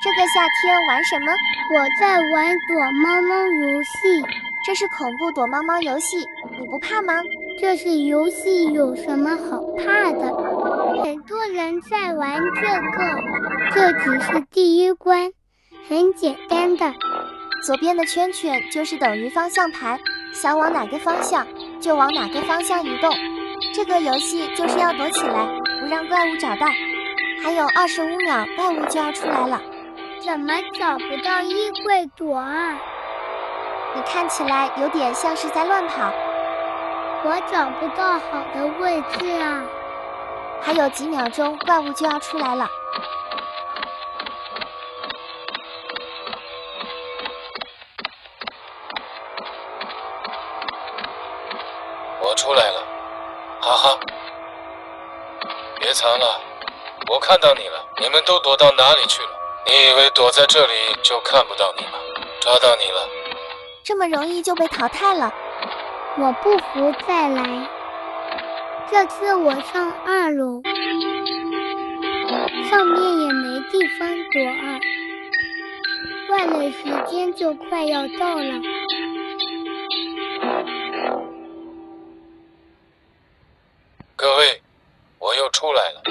这个夏天玩什么？我在玩躲猫猫游戏。这是恐怖躲猫猫游戏，你不怕吗？这是游戏，有什么好怕的？很多人在玩这只是第一关，很简单的。左边的圈圈就是等于方向盘，想往哪个方向就往哪个方向移动。这个游戏就是要躲起来，不让怪物找到。还有25秒，怪物就要出来了。怎么找不到衣柜躲啊？你看起来有点像是在乱跑。我找不到好的位置啊。还有几秒钟，怪物就要出来了。我出来了，哈哈！别藏了，我看到你了。你们都躲到哪里去了？你以为躲在这里就看不到你吗？抓到你了！这么容易就被淘汰了？我不服，再来。这次我上2楼，上面也没地方躲啊。怪了，时间就快要到了。各位，我又出来了。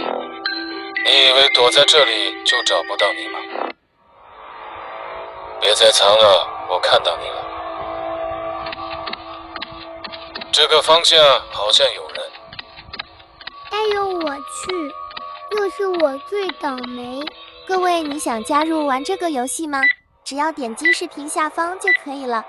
你以为躲在这里就找不到你吗？别再藏了，我看到你了。这个方向好像有人。哎呦我去，又是我最倒霉。各位，你想加入玩这个游戏吗？只要点击视频下方就可以了。